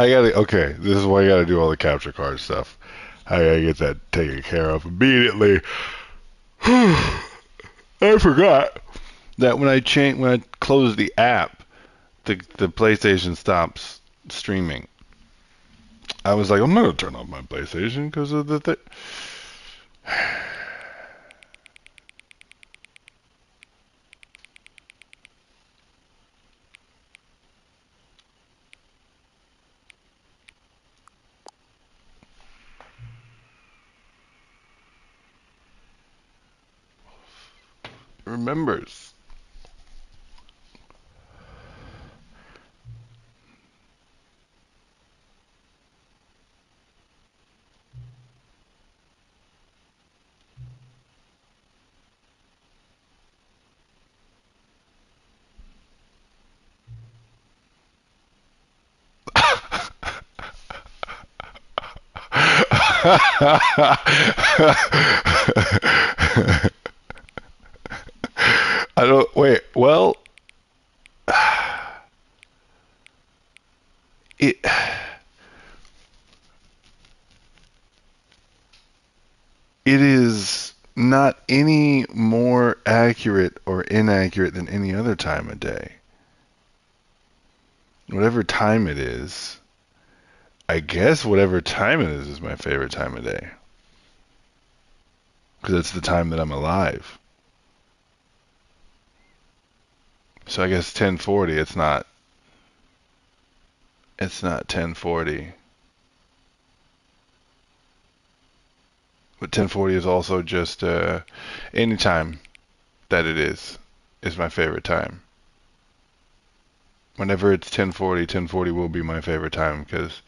Okay, this is why I gotta do all the capture card stuff. I gotta get that taken care of immediately. I forgot that when I close the app, the PlayStation stops streaming. I was like, I'm not gonna turn off my PlayStation because of the thing. Remembers. I don't wait. Well, it it is not any more accurate or inaccurate than any other time of day. Whatever time it is, I guess whatever time it is my favorite time of day. Because it's the time that I'm alive. So I guess 1040, it's not 1040. But 1040 is also just any time that it is my favorite time. Whenever it's 1040, 1040 will be my favorite time because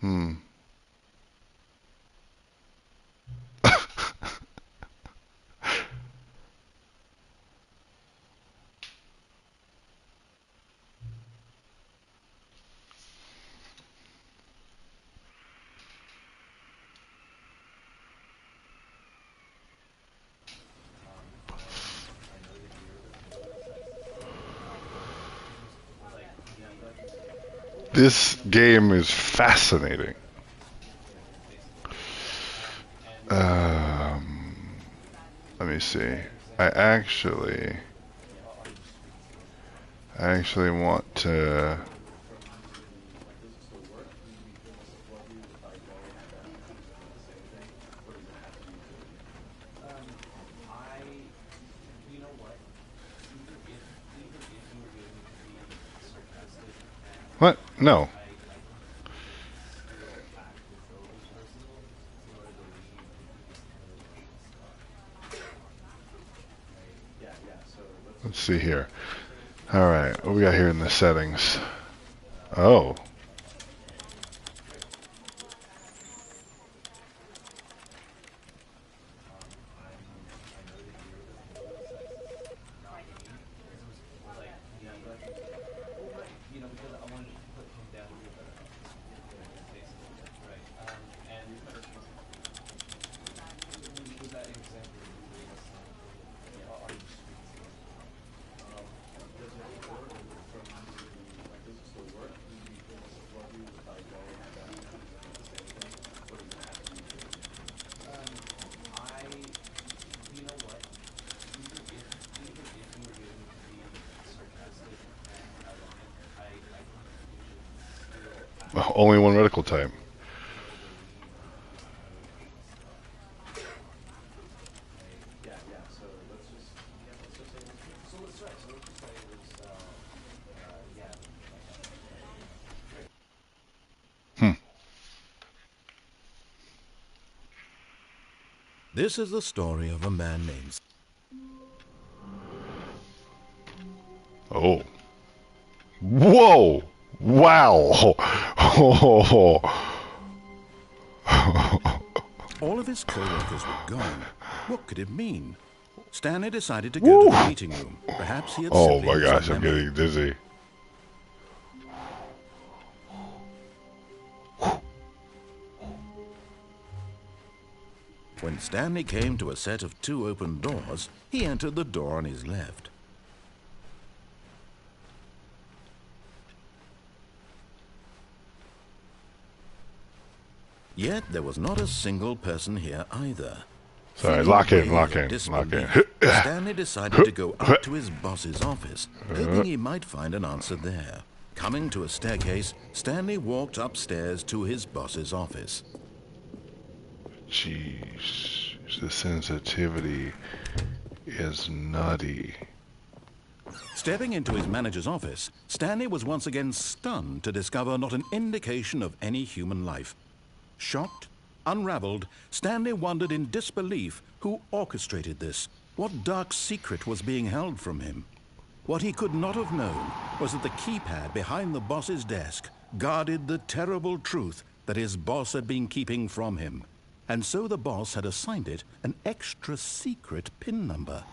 hmm. This game is fascinating. Um, Let me see. I actually want to. What? No. Let's see here. All right, what we got here in the settings? Oh. Only one reticle type. Hmm. This is the story of a man named... Oh. Whoa! Wow! All of his co-workers were gone. What could it mean? Stanley decided to go to Woo! the meeting room. Perhaps he had Oh simply my missed gosh, a I'm memo. getting dizzy. When Stanley came to a set of 2 open doors, he entered the door on his left. Yet there was not a single person here either. Sorry, Feeling lock a in, wave lock of in, lock in. disbelief, Stanley decided to go up to his boss's office, hoping he might find an answer there. Coming to a staircase, Stanley walked upstairs to his boss's office. Jeez, the sensitivity is nutty. Stepping into his manager's office, Stanley was once again stunned to discover not an indication of any human life. Shocked, unraveled, Stanley wondered in disbelief who orchestrated this, what dark secret was being held from him. What he could not have known was that the keypad behind the boss's desk guarded the terrible truth that his boss had been keeping from him. And so the boss had assigned it an extra secret PIN number,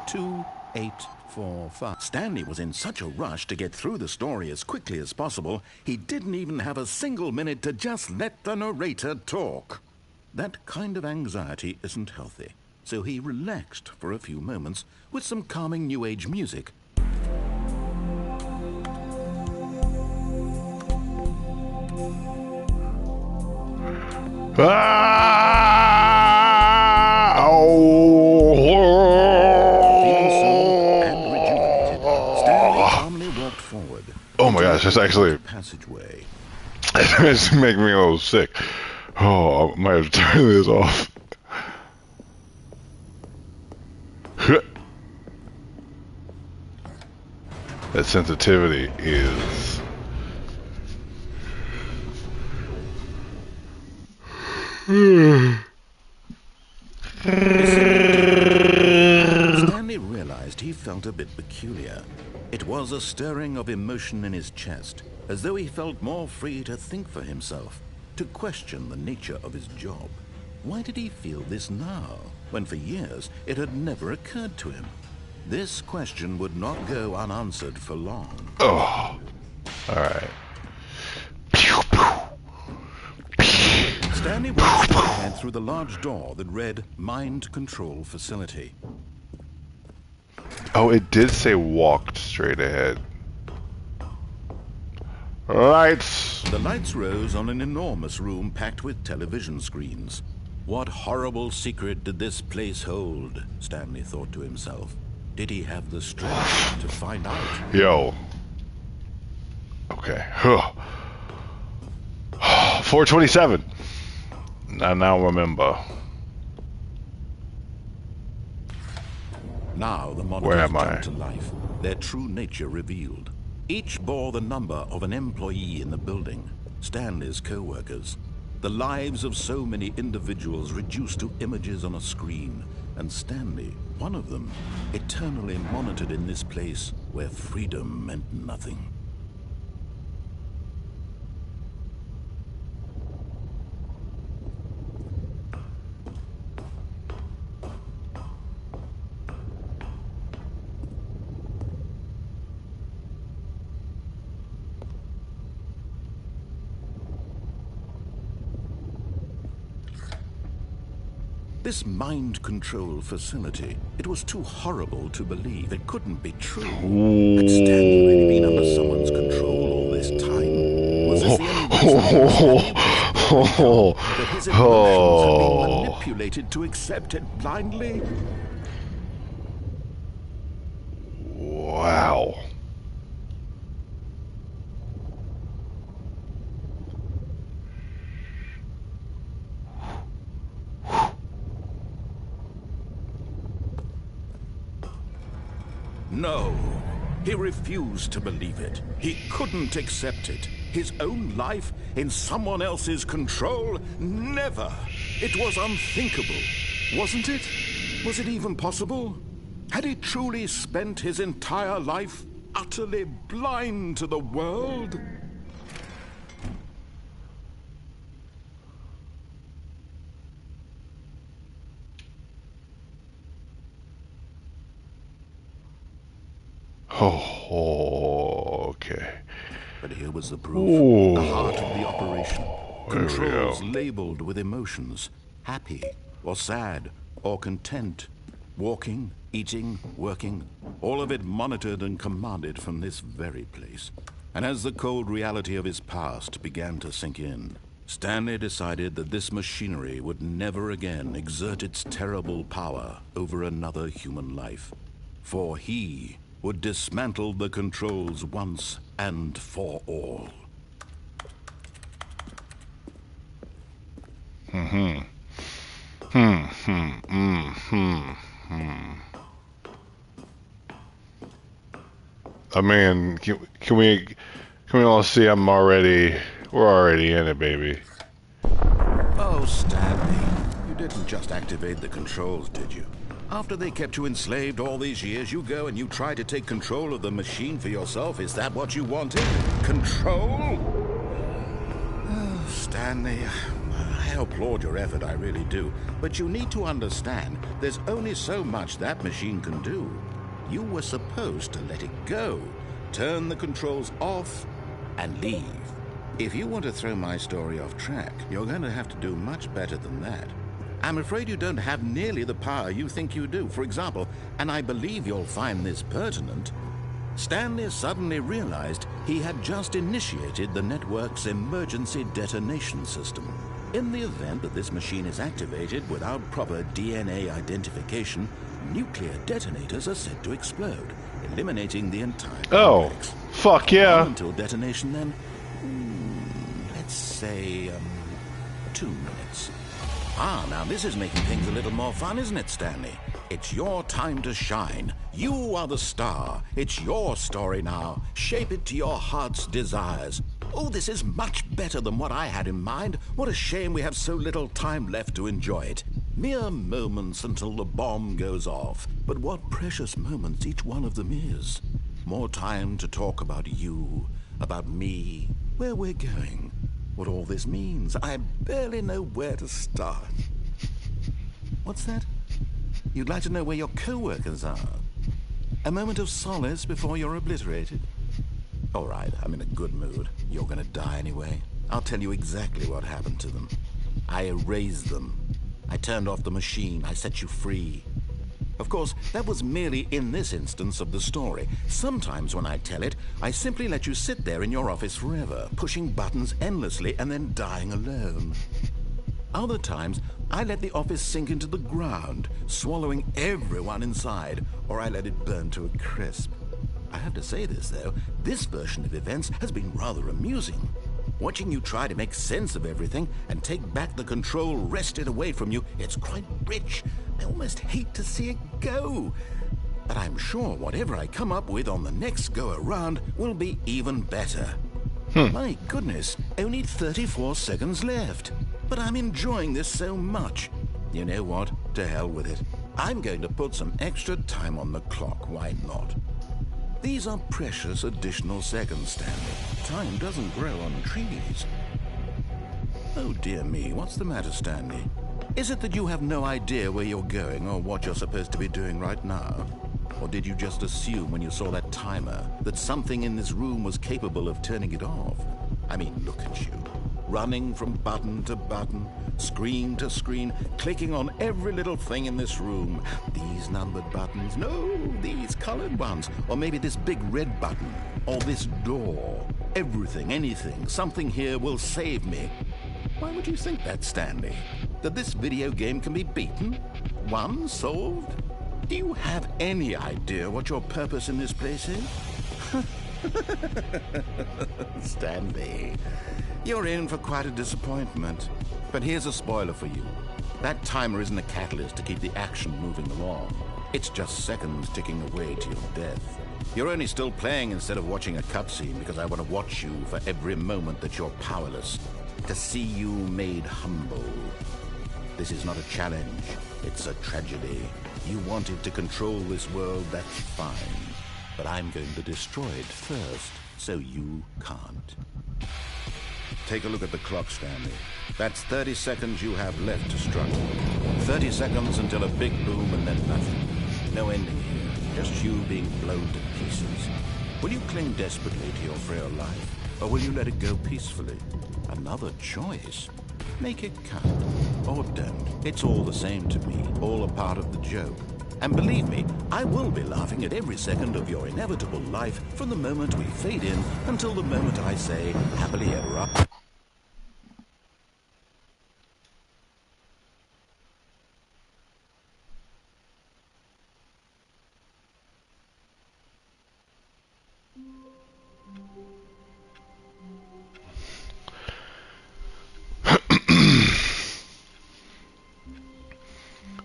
2845. Stanley was in such a rush to get through the story as quickly as possible, he didn't even have a single minute to just let the narrator talk. That kind of anxiety isn't healthy, so he relaxed for a few moments with some calming New Age music. Oh my gosh, that's actually passageway. It's making me a little sick. Oh, I might have to turn this off. That sensitivity is Stanley realized he felt a bit peculiar. It was a stirring of emotion in his chest, as though he felt more free to think for himself, to question the nature of his job. Why did he feel this now, when for years it had never occurred to him? This question would not go unanswered for long. oh, all right. Stanley walked straight ahead through the large door that read Mind Control Facility. Oh, it did say walked straight ahead. Lights. The lights rose on an enormous room packed with television screens. What horrible secret did this place hold? Stanley thought to himself. Did he have the strength to find out? Yo. Okay. 427. I now remember. Now the monitors jumped to life, their true nature revealed. Each bore the number of an employee in the building, Stanley's co-workers. The lives of so many individuals reduced to images on a screen, and Stanley, one of them, eternally monitored in this place where freedom meant nothing. This mind control facility, it was too horrible to believe. It couldn't be true. Had Stanley really been under someone's control all this time? Was this the only reason that his emotions had been manipulated to accept it blindly? Wow. No, he refused to believe it. He couldn't accept it. His own life in someone else's control? Never. It was unthinkable, wasn't it? Was it even possible? Had he truly spent his entire life utterly blind to the world? Oh, okay. But here was the proof. Ooh. The heart of the operation. There we Controls go. labeled with emotions. Happy, or sad, or content. Walking, eating, working, all of it monitored and commanded from this very place. And as the cold reality of his past began to sink in, Stanley decided that this machinery would never again exert its terrible power over another human life. For he would dismantle the controls once and for all. I mean, can we all see we're already in it, baby. Oh, Stanley, you didn't just activate the controls, did you? After they kept you enslaved all these years, you go and you try to take control of the machine for yourself. Is that what you wanted? Control? Oh, Stanley, I applaud your effort, I really do. But you need to understand, there's only so much that machine can do. You were supposed to let it go, turn the controls off, and leave. If you want to throw my story off track, you're going to have to do much better than that. I'm afraid you don't have nearly the power you think you do. For example, and I believe you'll find this pertinent, Stanley suddenly realized he had just initiated the network's emergency detonation system. In the event that this machine is activated without proper DNA identification, nuclear detonators are said to explode, eliminating the entire complex. Oh, fuck yeah. Until detonation then, let's say, 2 minutes. Ah, now this is making things a little more fun, isn't it, Stanley? It's your time to shine. You are the star. It's your story now. Shape it to your heart's desires. Oh, this is much better than what I had in mind. What a shame we have so little time left to enjoy it. Mere moments until the bomb goes off. But what precious moments each one of them is. More time to talk about you, about me, where we're going, what all this means. I barely know where to start. What's that? You'd like to know where your co-workers are? A moment of solace before you're obliterated? All right, I'm in a good mood. You're gonna die anyway. I'll tell you exactly what happened to them. I erased them. I turned off the machine. I set you free. Of course, that was merely in this instance of the story. Sometimes when I tell it, I simply let you sit there in your office forever, pushing buttons endlessly and then dying alone. Other times, I let the office sink into the ground, swallowing everyone inside, or I let it burn to a crisp. I have to say this, though, this version of events has been rather amusing. Watching you try to make sense of everything and take back the control wrested away from you, it's quite rich. I almost hate to see it go. But I'm sure whatever I come up with on the next go-around will be even better. My goodness, only 34 seconds left. But I'm enjoying this so much. You know what? To hell with it. I'm going to put some extra time on the clock, why not? These are precious additional seconds, Stanley. Time doesn't grow on trees. Oh dear me, what's the matter, Stanley? Is it that you have no idea where you're going or what you're supposed to be doing right now? Or did you just assume when you saw that timer that something in this room was capable of turning it off? I mean, look at you. Running from button to button, screen to screen, clicking on every little thing in this room. These numbered buttons, no, these colored ones. Or maybe this big red button, or this door. Everything, anything, something here will save me. Why would you think that, Stanley? That this video game can be beaten? Won? Solved? Do you have any idea what your purpose in this place is? Stanley, you're in for quite a disappointment. But here's a spoiler for you. That timer isn't a catalyst to keep the action moving along. It's just seconds ticking away to your death. You're only still playing instead of watching a cutscene because I want to watch you for every moment that you're powerless. To see you made humble. This is not a challenge. It's a tragedy. You wanted to control this world, that's fine. But I'm going to destroy it first, so you can't. Take a look at the clock, Stanley. That's 30 seconds you have left to struggle. 30 seconds until a big boom and then nothing. No ending here, just you being blown to pieces. Will you cling desperately to your frail life, or will you let it go peacefully? Another choice. Make it count. or don't. It's all the same to me, all a part of the joke. And believe me, I will be laughing at every second of your inevitable life from the moment we fade in until the moment I say, happily ever after.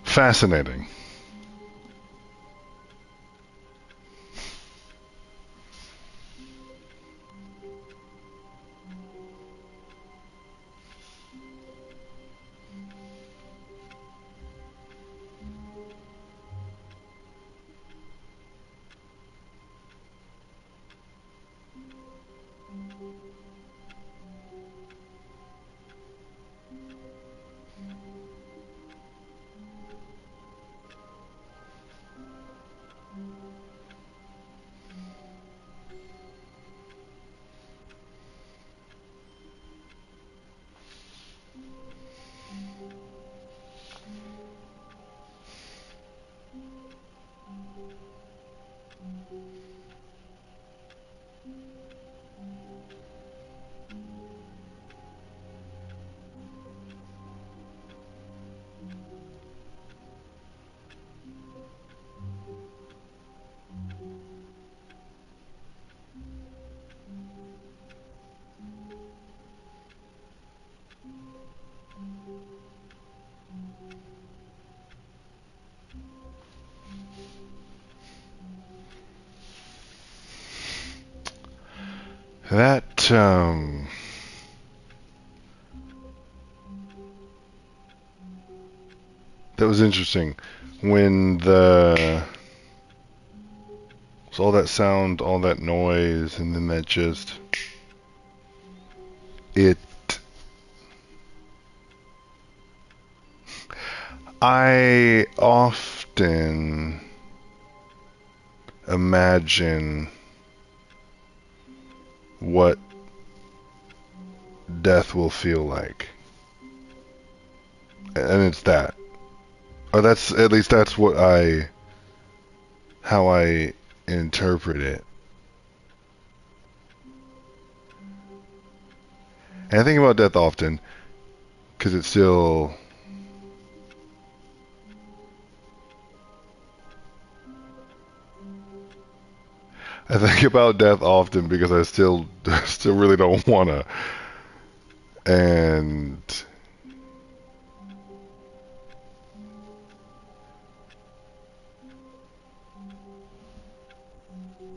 Fascinating. That was interesting. When all that sound, all that noise, and then that just it. I often imagine what death will feel like, and it's that. Or that's at least that's how I interpret it. And I think about death often because it's still. I think about death often because I still really don't wanna. And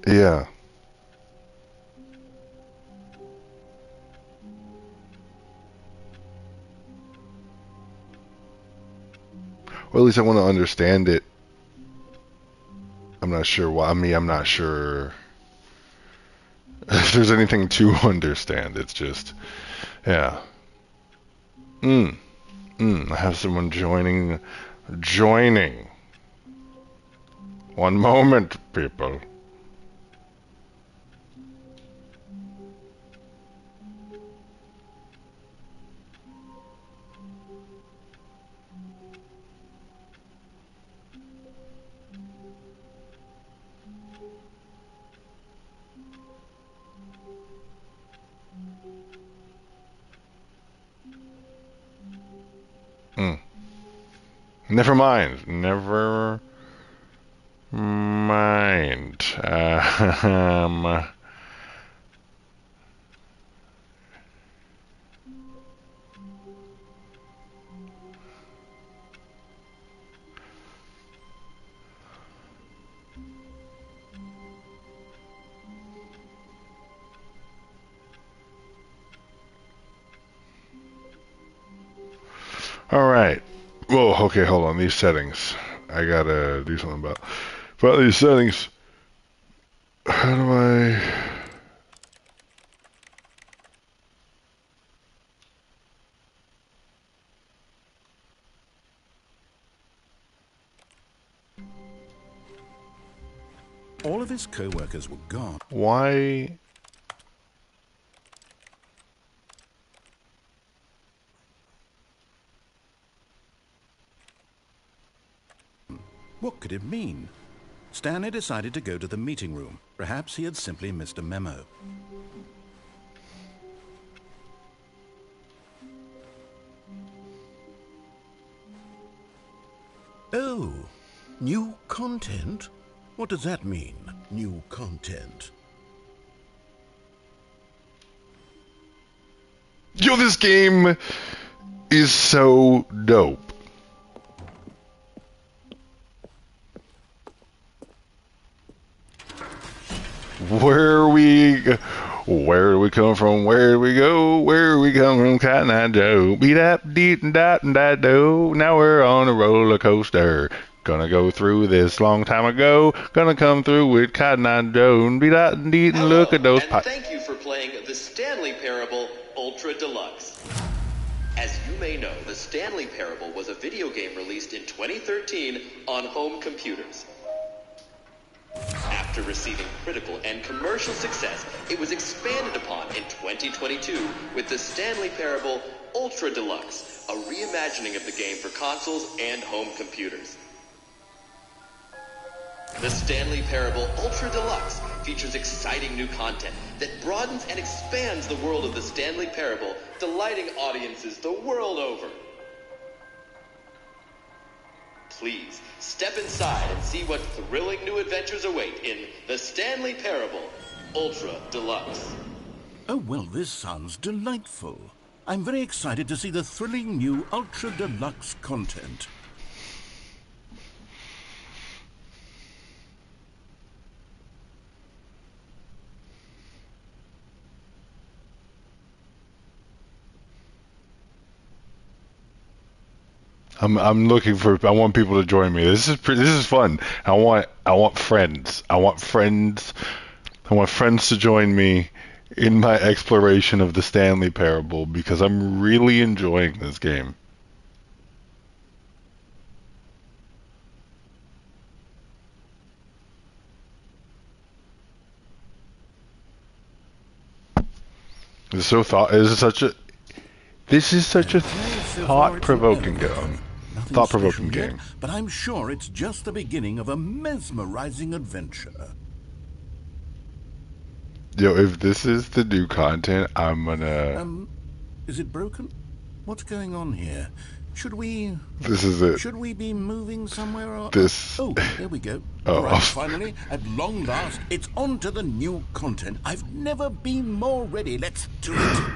yeah. Or at least I want to understand it. I'm not sure why. I mean, I'm not sure if there's anything to understand. It's just, yeah. I have someone joining. One moment, people. Never mind. Never mind. All right. Whoa. Okay. Hold on. These settings. I gotta do something about these settings. How do I? All of his co-workers were gone. Why? What could it mean? Stanley decided to go to the meeting room. Perhaps he had simply missed a memo. Oh, new content? What does that mean, new content? Yo, this game is so dope. Where do we come from? Where do we go? Where do we come from? Cotton Eye Joe. Beat up, deet and dot and dat do. Now we're on a roller coaster. Gonna go through this long time ago. Gonna come through with Cotton Eye Joe and beat up and deet and look at those and thank you for playing the Stanley Parable Ultra Deluxe. As you may know, the Stanley Parable was a video game released in 2013 on home computers. After receiving critical and commercial success, it was expanded upon in 2022 with the Stanley Parable Ultra Deluxe, a reimagining of the game for consoles and home computers. The Stanley Parable Ultra Deluxe features exciting new content that broadens and expands the world of the Stanley Parable, delighting audiences the world over. Please, step inside and see what thrilling new adventures await in the Stanley Parable Ultra Deluxe. Oh, well, this sounds delightful. I'm very excited to see the thrilling new Ultra Deluxe content. I'm looking for. I want people to join me. This is fun. I want friends. I want friends to join me in my exploration of the Stanley Parable because I'm really enjoying this game. This is such a thought-provoking game. Thought-provoking game. But I'm sure it's just the beginning of a mesmerizing adventure. Yo, if this is the new content, I'm gonna... Is it broken? What's going on here? Should we... This is it. Should we be moving somewhere or... This... Oh, there we go. Oh. All right, finally, at long last, it's on to the new content. I've never been more ready. Let's do it.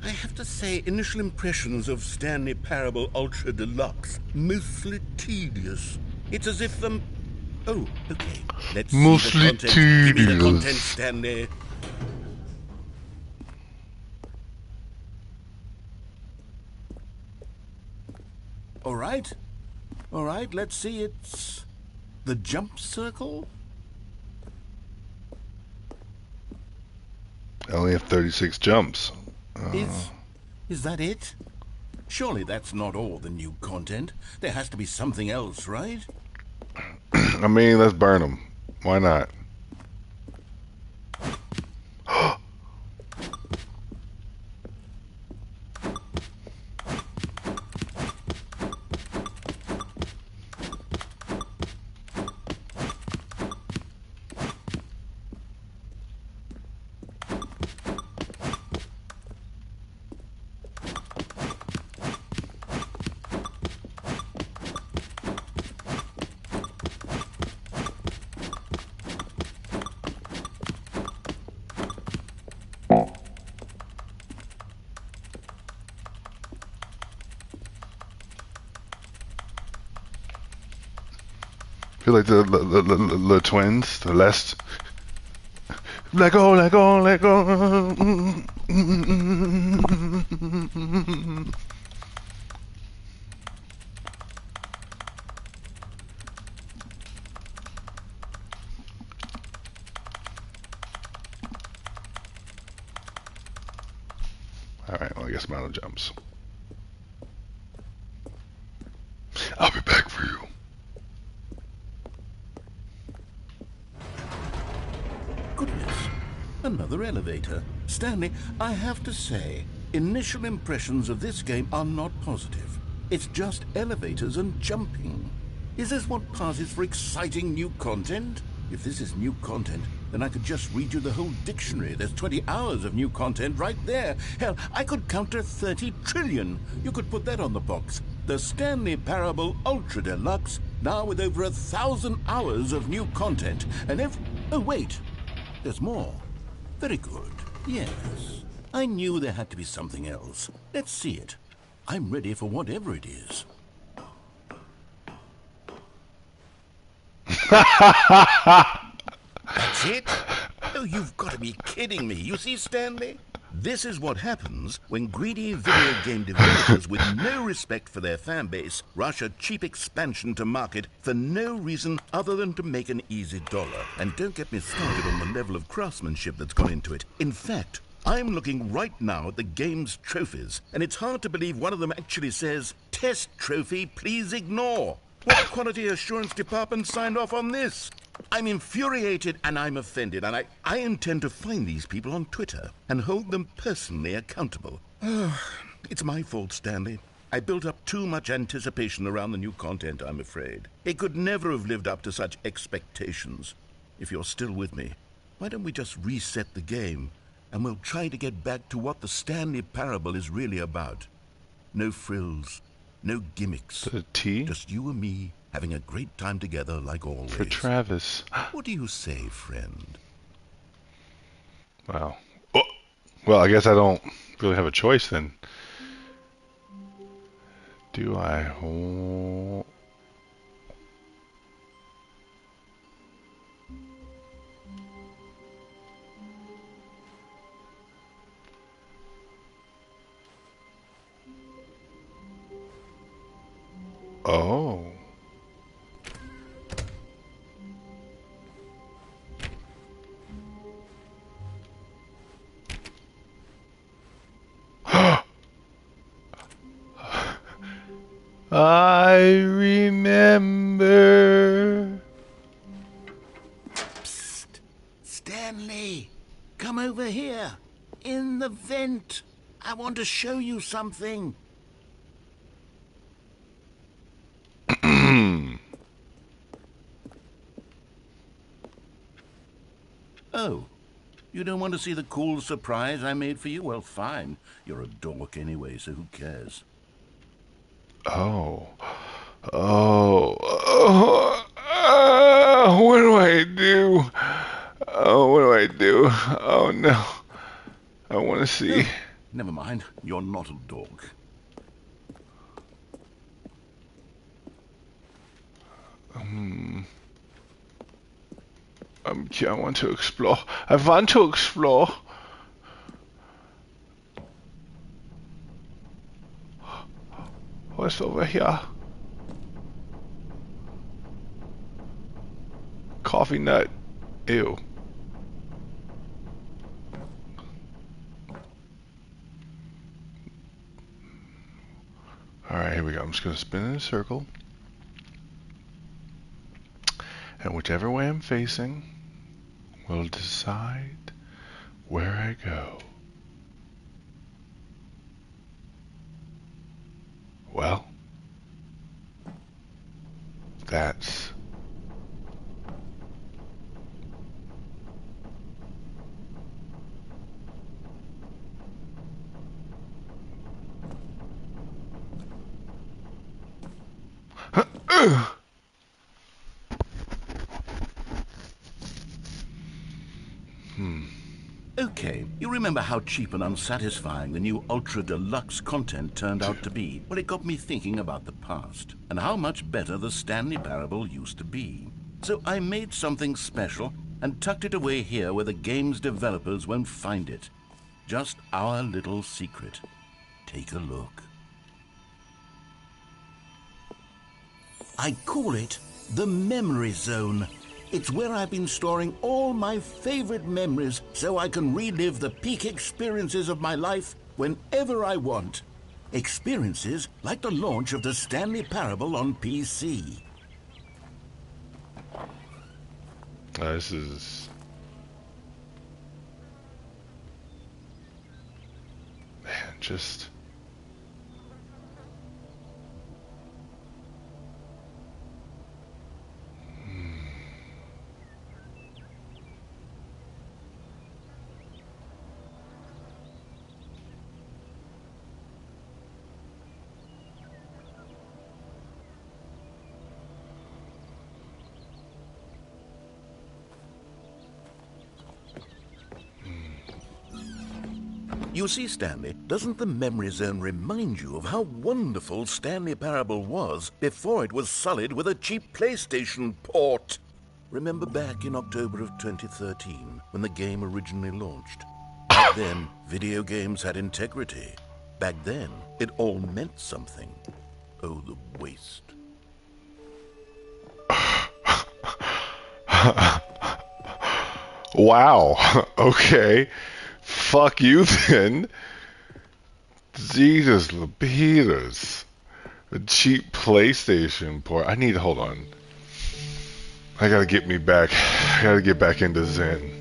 I have to say, initial impressions of Stanley Parable Ultra Deluxe, mostly tedious. It's as if the... Oh, okay. Let's mostly see the content. Give me the content, Stanley. All right, let's see. It's the jump circle. I only have 36 jumps. Is that it? Surely that's not all the new content. There has to be something else, right? I mean, let's burn them. Why not? I feel like the twins, the last. Let go, let go, let go. Alright, well, I guess I'm out of jumps. I'll be back for you. Goodness, another elevator. Stanley, I have to say, Initial impressions of this game are not positive. It's just elevators and jumping. Is this what passes for exciting new content? If this is new content, then I could just read you the whole dictionary. There's 20 hours of new content right there. Hell, I could counter 30 trillion. You could put that on the box. The Stanley Parable Ultra Deluxe, now with over 1,000 hours of new content. And oh, wait. There's more. Very good. Yes. I knew there had to be something else. Let's see it. I'm ready for whatever it is. That's it? Oh, you've got to be kidding me. You see, Stanley? This is what happens when greedy video game developers with no respect for their fan base rush a cheap expansion to market for no reason other than to make an easy dollar. And don't get me started on the level of craftsmanship that's gone into it. In fact, I'm looking right now at the game's trophies, and it's hard to believe one of them actually says, "Test trophy, please ignore." What quality assurance department signed off on this? I'm infuriated and I'm offended, and I intend to find these people on Twitter and hold them personally accountable. It's my fault, Stanley. I built up too much anticipation around the new content, I'm afraid. It could never have lived up to such expectations. If you're still with me, why don't we just reset the game, and we'll try to get back to what the Stanley Parable is really about. No frills, no gimmicks. The T? Just you and me having a great time together like always. For Travis. What do you say, friend? Wow. Oh, well, I guess I don't really have a choice then. Do I? Oh. Oh. I remember. Psst. Stanley, come over here. In the vent. I want to show you something. Oh, you don't want to see the cool surprise I made for you? Well, fine. You're a dork anyway, so who cares? Oh. Oh. What do I do? Oh, what do I do? Oh, no. I want to see. Never mind. You're not a dork. I want to explore. I want to explore. What's over here? Coffee nut. Ew. Alright, here we go. I'm just going to spin in a circle. And whichever way I'm facing will decide where I go. Well, that's Okay, you remember how cheap and unsatisfying the new Ultra Deluxe content turned out to be? Well, it got me thinking about the past, and how much better the Stanley Parable used to be. So I made something special and tucked it away here where the game's developers won't find it. Just our little secret. Take a look. I call it the Memory Zone. It's where I've been storing all my favorite memories so I can relive the peak experiences of my life whenever I want. Experiences like the launch of the Stanley Parable on PC. this is... Man, just... You see, Stanley, doesn't the memory zone remind you of how wonderful Stanley Parable was before it was sullied with a cheap PlayStation port? Remember back in October of 2013, when the game originally launched? Back then, video games had integrity. Back then, it all meant something. Oh, the waste. Wow. Okay. Fuck you then. Jesus Lapidus. A cheap PlayStation port. I need to hold on. I gotta get me back. I gotta get back into Zen.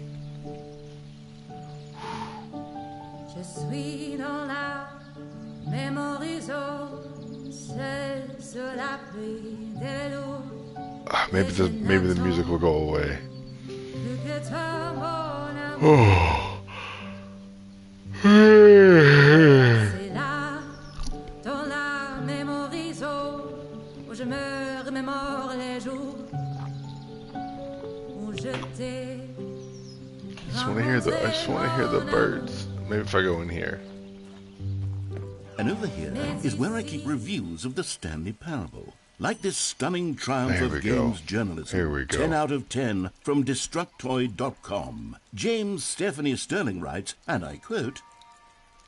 Je suis dans la mémorisation, c'est la pluie de l'eau. Maybe the music will go away. Plus que toi, mon amour. Oh. C'est là, dans la mémorisation, où je me remémore les jours où je t'ai I just want to hear the birds. Maybe if I go in here. And over here is where I keep reviews of the Stanley Parable. Like this stunning triumph There we of go. games journalism. Here we go. 10 out of 10 from Destructoid.com. James Stephanie Sterling writes, and I quote,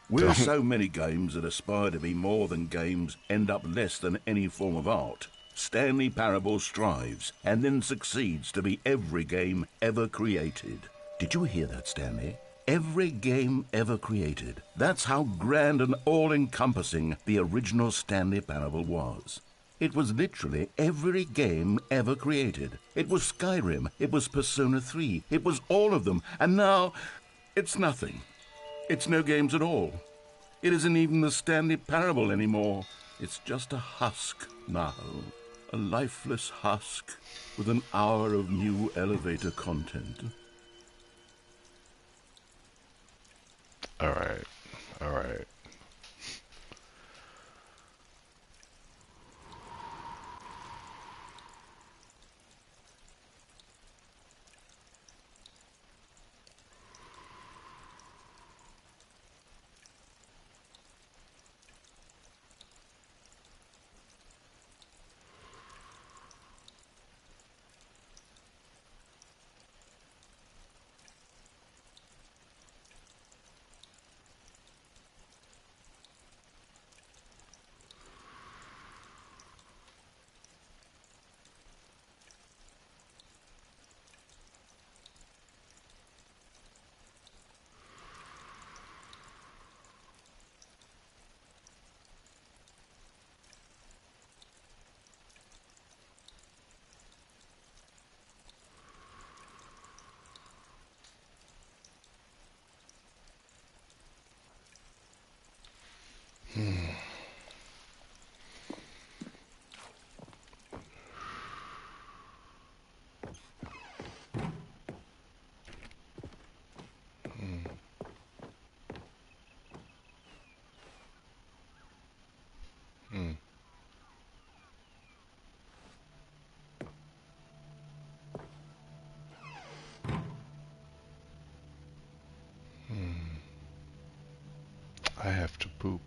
"Where so many games that aspire to be more than games end up less than any form of art, Stanley Parable strives and then succeeds to be every game ever created." Did you hear that, Stanley? Every game ever created. That's how grand and all-encompassing the original Stanley Parable was. It was literally every game ever created. It was Skyrim, it was Persona 3, it was all of them, and now it's nothing. It's no games at all. It isn't even the Stanley Parable anymore. It's just a husk now. A lifeless husk with an hour of new elevator content. Alright. Alright. I have to poop.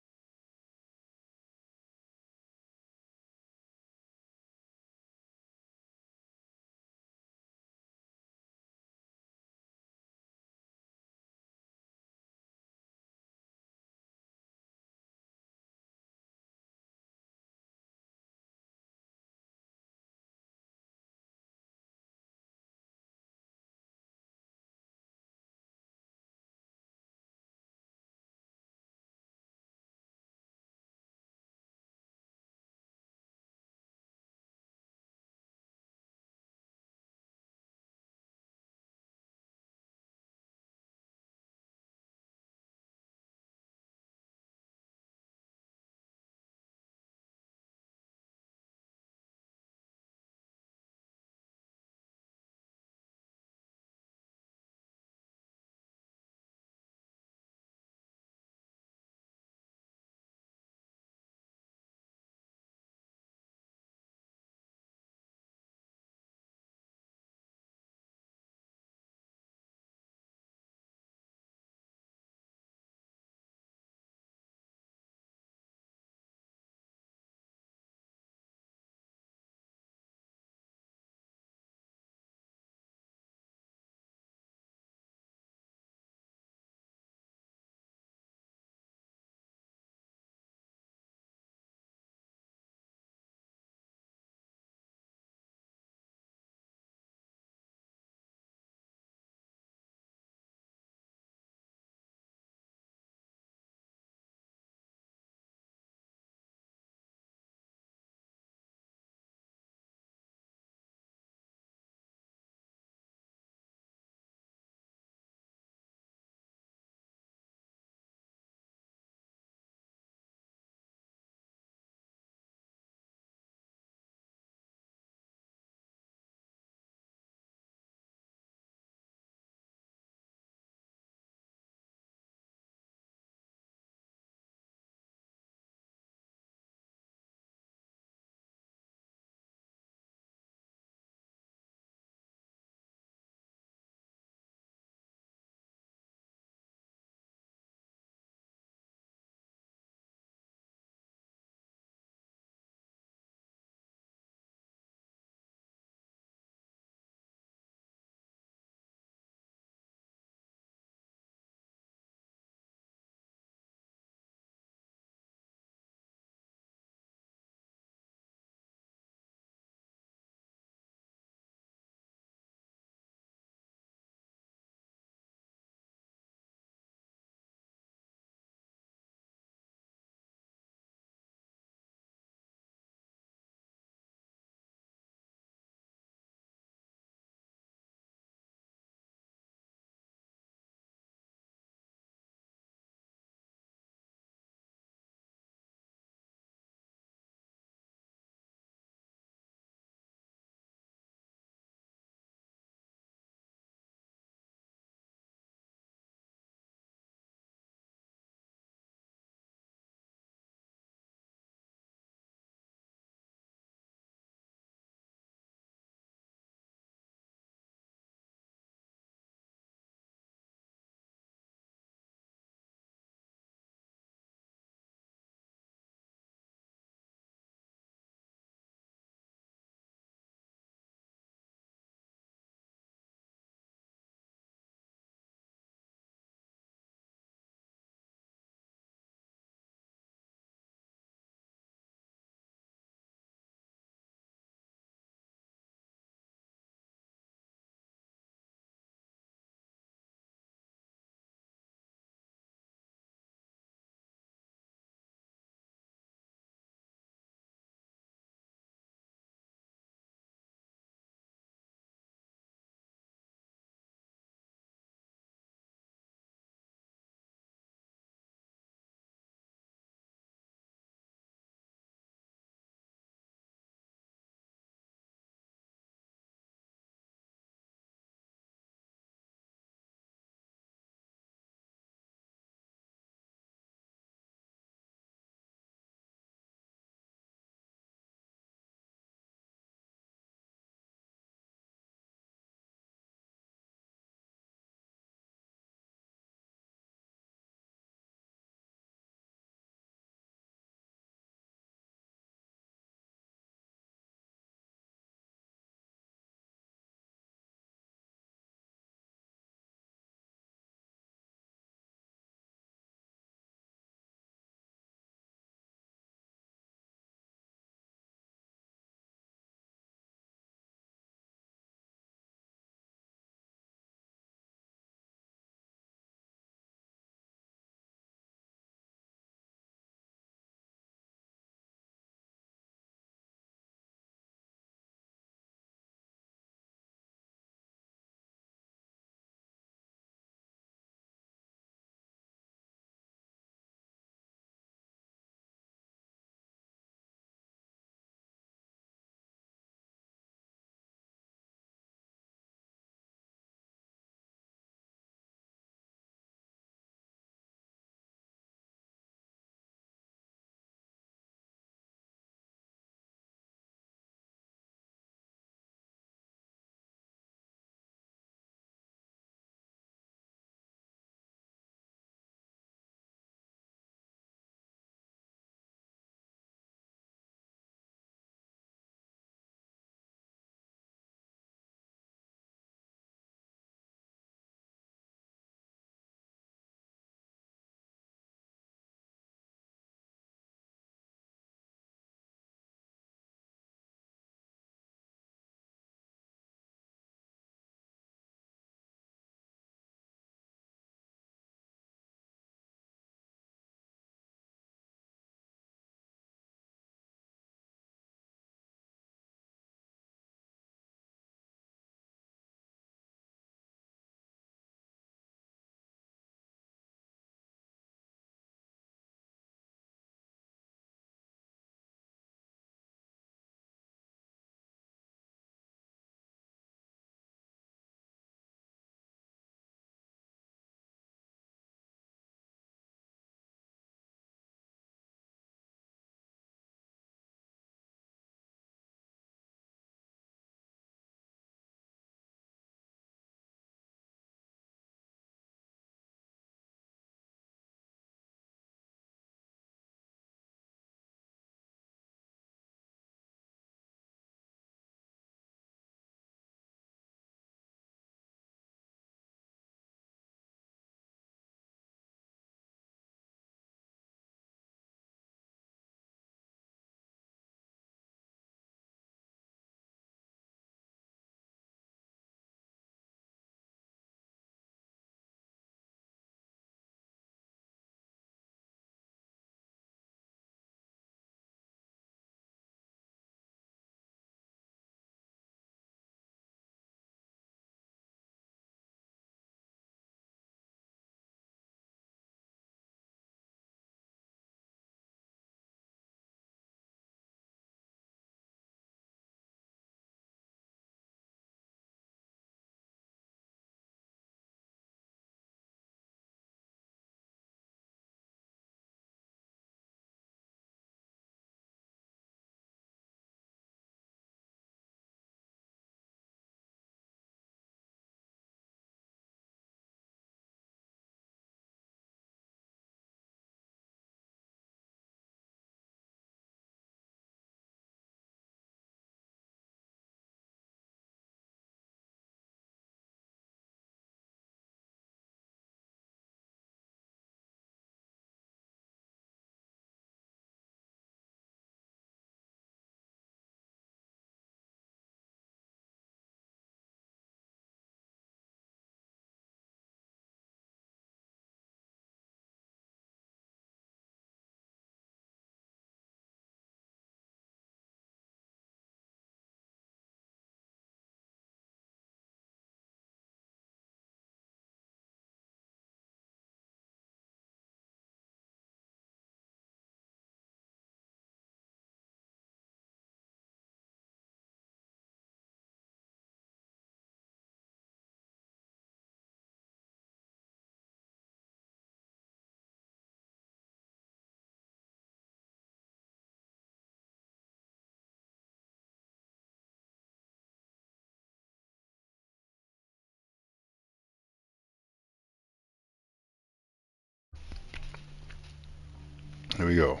we go.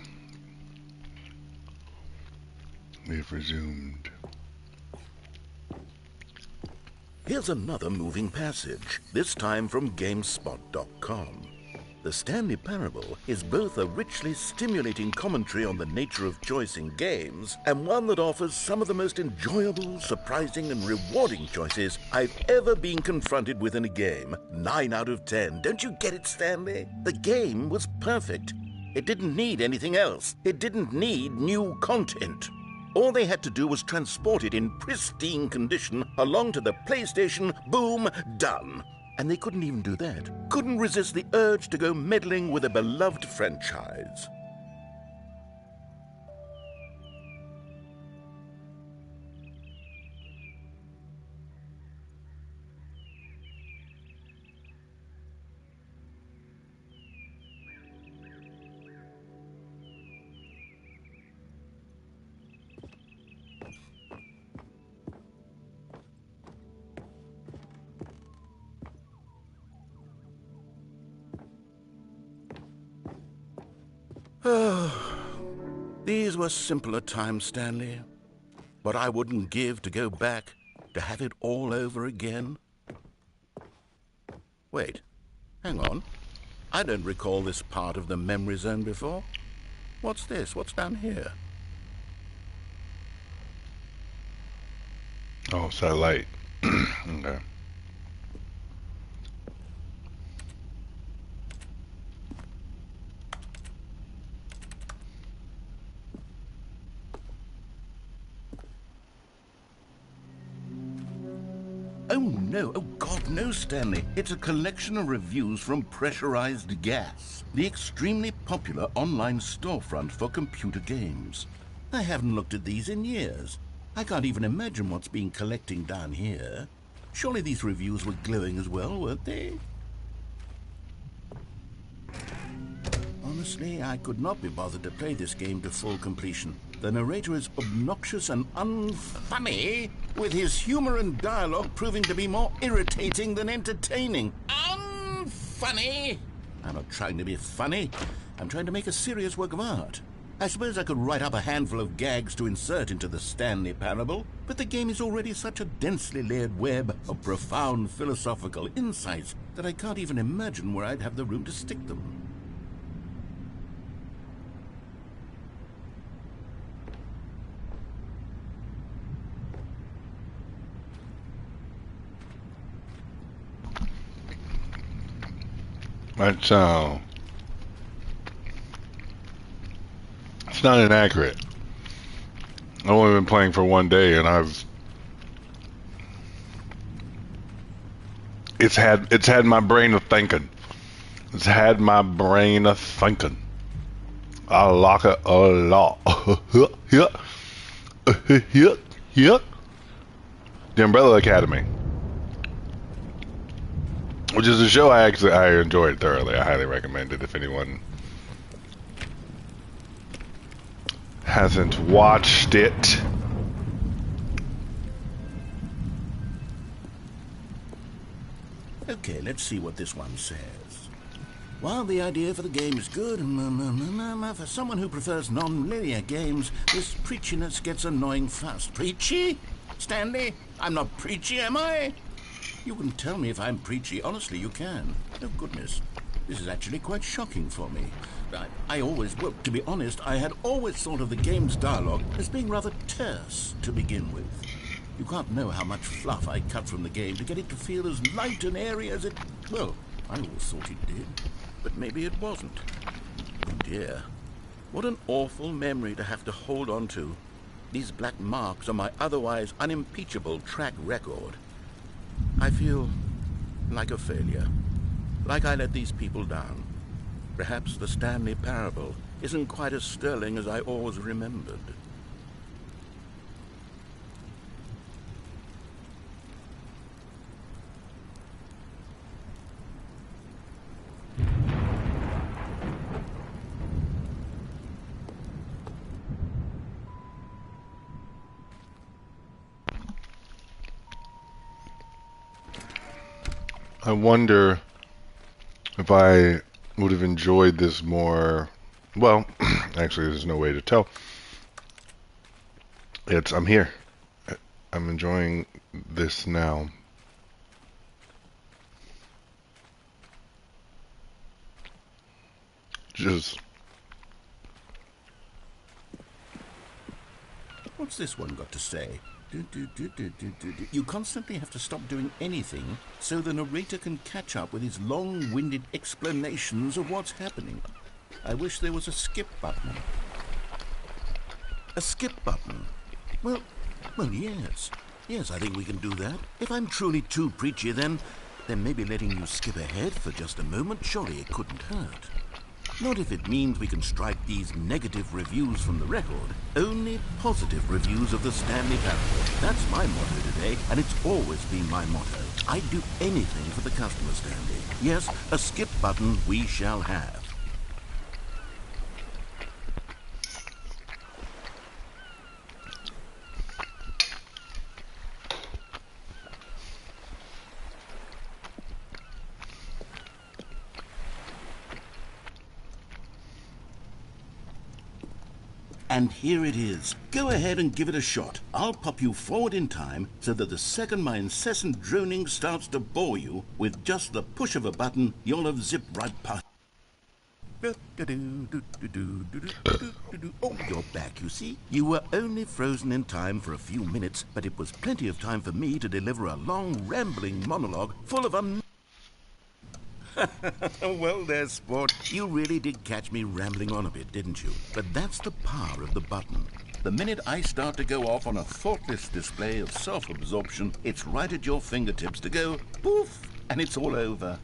We've resumed. Here's another moving passage, this time from GameSpot.com. The Stanley Parable is both a richly stimulating commentary on the nature of choice in games and one that offers some of the most enjoyable, surprising, and rewarding choices I've ever been confronted with in a game. 9 out of 10. Don't you get it, Stanley? The game was perfect. It didn't need anything else. It didn't need new content. All they had to do was transport it in pristine condition along to the PlayStation. Boom, done. And they couldn't even do that. Couldn't resist the urge to go meddling with a beloved franchise. These were simpler times, Stanley. But I wouldn't give to go back to have it all over again. Wait, hang on. I don't recall this part of the memory zone before. What's this? What's down here? Oh, it's that light. Okay. Oh no, oh God, no, Stanley. It's a collection of reviews from Pressurized Gas, the extremely popular online storefront for computer games. I haven't looked at these in years. I can't even imagine what's been collecting down here. Surely these reviews were glowing as well, weren't they? Honestly, I could not be bothered to play this game to full completion. The narrator is obnoxious and unfunny, with his humor and dialogue proving to be more irritating than entertaining. Unfunny? I'm not trying to be funny. I'm trying to make a serious work of art. I suppose I could write up a handful of gags to insert into the Stanley Parable, but the game is already such a densely layered web of profound philosophical insights that I can't even imagine where I'd have the room to stick them. That's it's not inaccurate. I've only been playing for one day, and it's had my brain a thinking. It's had my brain a thinking. I like it a lot. The Umbrella Academy, which is a show I enjoyed thoroughly. I highly recommend it if anyone hasn't watched it. Okay, let's see what this one says. While the idea for the game is good, for someone who prefers non-linear games, this preachiness gets annoying fast. Preachy? Stanley? I'm not preachy, am I? You can tell me if I'm preachy. Honestly, you can. Oh, goodness. This is actually quite shocking for me. Well, to be honest, I had always thought of the game's dialogue as being rather terse to begin with. You can't know how much fluff I cut from the game to get it to feel as light and airy as it... Well, I always thought it did, but maybe it wasn't. Oh dear. What an awful memory to have to hold on to. These black marks on my otherwise unimpeachable track record. I feel like a failure. Like I let these people down. Perhaps the Stanley Parable isn't quite as sterling as I always remembered. I wonder if I would have enjoyed this more. Well, Actually, there's no way to tell. I'm here. I'm enjoying this now. Just... What's this one got to say? You constantly have to stop doing anything so the narrator can catch up with his long-winded explanations of what's happening. I wish there was a skip button. A skip button? Well, yes. Yes, I think we can do that. If I'm truly too preachy, then maybe letting you skip ahead for just a moment, surely it couldn't hurt. Not if it means we can strike these negative reviews from the record. Only positive reviews of the Stanley Parable. That's my motto today, and it's always been my motto. I'd do anything for the customer, Stanley. Yes, a skip button we shall have. And here it is. Go ahead and give it a shot. I'll pop you forward in time so that the second my incessant droning starts to bore you, with just the push of a button, you'll have zipped right past. Oh, you're back, you see. You were only frozen in time for a few minutes, but it was plenty of time for me to deliver a long, rambling monologue full of Well there, sport. You really did catch me rambling on a bit, didn't you? But that's the power of the button. The minute I start to go off on a thoughtless display of self-absorption, it's right at your fingertips to go poof, and it's all over.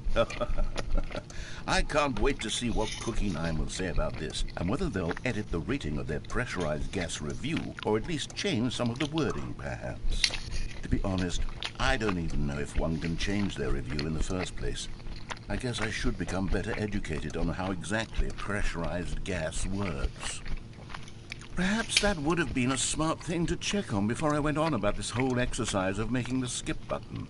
I can't wait to see what Cookie 9 will say about this, and whether they'll edit the rating of their pressurized gas review, or at least change some of the wording, perhaps. To be honest, I don't even know if one can change their review in the first place. I guess I should become better educated on how exactly pressurized gas works. Perhaps that would have been a smart thing to check on before I went on about this whole exercise of making the skip button.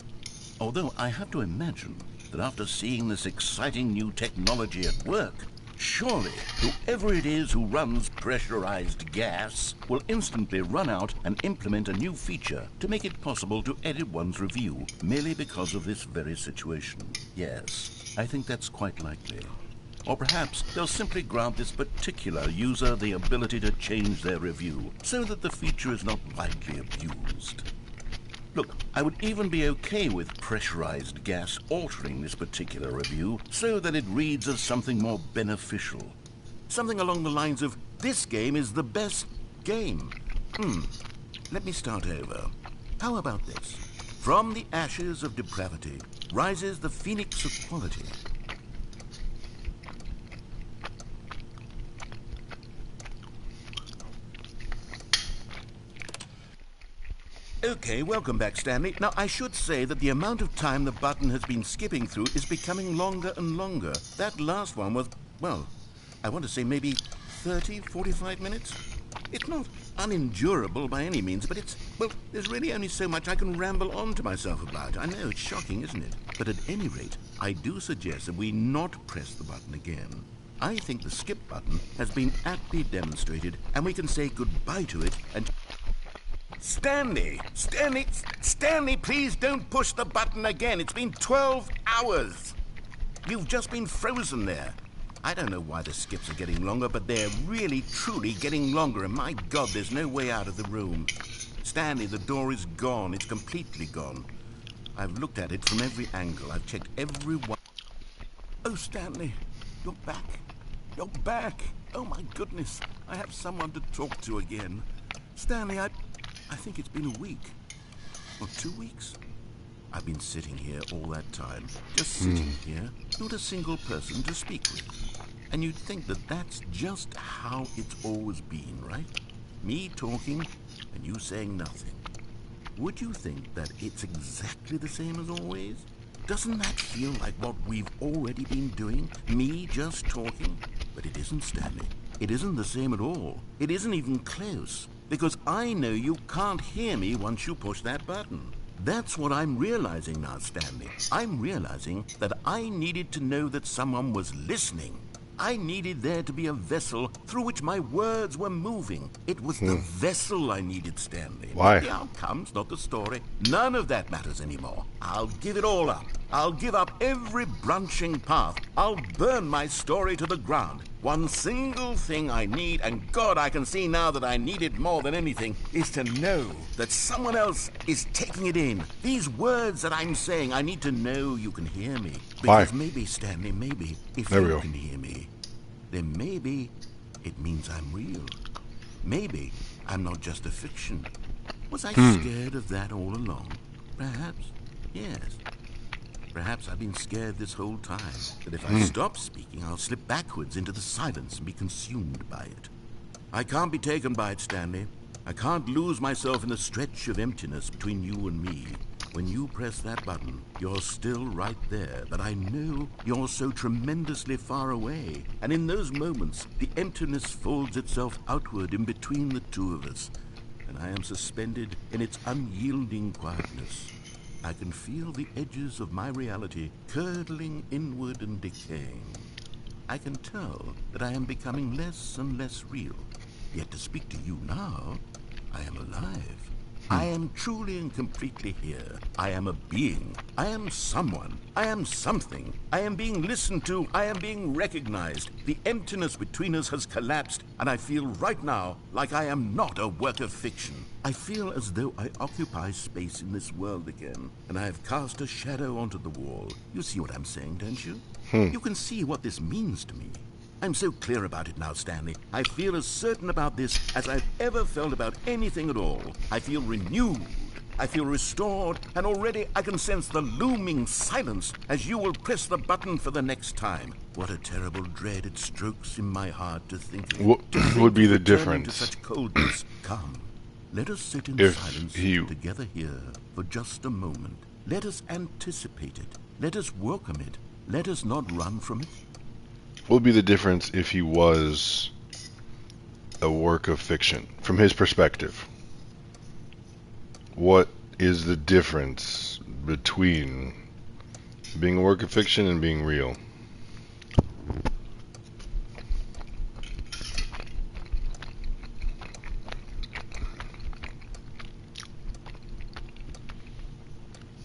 Although I have to imagine that after seeing this exciting new technology at work, surely whoever it is who runs pressurized gas will instantly run out and implement a new feature to make it possible to edit one's review merely because of this very situation. Yes, I think that's quite likely. Or perhaps they'll simply grant this particular user the ability to change their review so that the feature is not widely abused. Look, I would even be okay with pressurized gas altering this particular review so that it reads as something more beneficial. Something along the lines of, this game is the best game. Let me start over. How about this? From the ashes of depravity rises the phoenix of quality. Okay, welcome back, Stanley. Now, I should say that the amount of time the button has been skipping through is becoming longer and longer. That last one was, well, I want to say maybe 30, 45 minutes? It's not unendurable by any means, but there's really only so much I can ramble on to myself about. I know, it's shocking, isn't it? But at any rate, I do suggest that we not press the button again. I think the skip button has been aptly demonstrated, and we can say goodbye to it and... Stanley, please don't push the button again. It's been 12 hours. You've just been frozen there. I don't know why the skips are getting longer, but they're really, truly getting longer, and my God, there's no way out of the room. Stanley, the door is gone. It's completely gone. I've looked at it from every angle. I've checked every one. Oh, Stanley, you're back. You're back. Oh, my goodness. I have someone to talk to again. Stanley, I think it's been a week. Or 2 weeks. I've been sitting here all that time. Just sitting here. Not a single person to speak with. And you'd think that that's just how it's always been, right? Me talking and you saying nothing. Would you think that it's exactly the same as always? Doesn't that feel like what we've already been doing? Me just talking? But it isn't, Stanley. It isn't the same at all. It isn't even close. Because I know you can't hear me once you push that button. That's what I'm realizing now, Stanley. I'm realizing that I needed to know that someone was listening. I needed there to be a vessel through which my words were moving. It was the vessel I needed, Stanley. Why? Not the outcomes, not the story. None of that matters anymore. I'll give it all up. I'll give up every branching path. I'll burn my story to the ground. One single thing I need, and God, I can see now that I need it more than anything, is to know that someone else is taking it in. These words that I'm saying, I need to know you can hear me. Because Why? maybe, Stanley, maybe, if There we you go. can hear me, then maybe it means I'm real. Maybe I'm not just a fiction. Was I scared of that all along? Perhaps, yes. Perhaps I've been scared this whole time, that if I stop speaking, I'll slip backwards into the silence and be consumed by it. I can't be taken by it, Stanley. I can't lose myself in the stretch of emptiness between you and me. When you press that button, you're still right there, but I know you're so tremendously far away. And in those moments, the emptiness folds itself outward in between the two of us, and I am suspended in its unyielding quietness. I can feel the edges of my reality curdling inward and decaying. I can tell that I am becoming less and less real. Yet to speak to you now, I am alive. I am truly and completely here. I am a being. I am someone. I am something. I am being listened to. I am being recognized. The emptiness between us has collapsed, and I feel right now like I am not a work of fiction. I feel as though I occupy space in this world again, and I have cast a shadow onto the wall. You see what I'm saying, don't you? You can see what this means to me. I'm so clear about it now, Stanley. I feel as certain about this as I've ever felt about anything at all. I feel renewed. I feel restored, and already I can sense the looming silence as you will press the button for the next time. What a terrible dread it strokes in my heart to think of. What to think would be of the returning to difference such coldness. Come, let us sit in if silence he- together here for just a moment. Let us anticipate it. Let us welcome it. Let us not run from it. What would be the difference if he was a work of fiction, from his perspective? What is the difference between being a work of fiction and being real?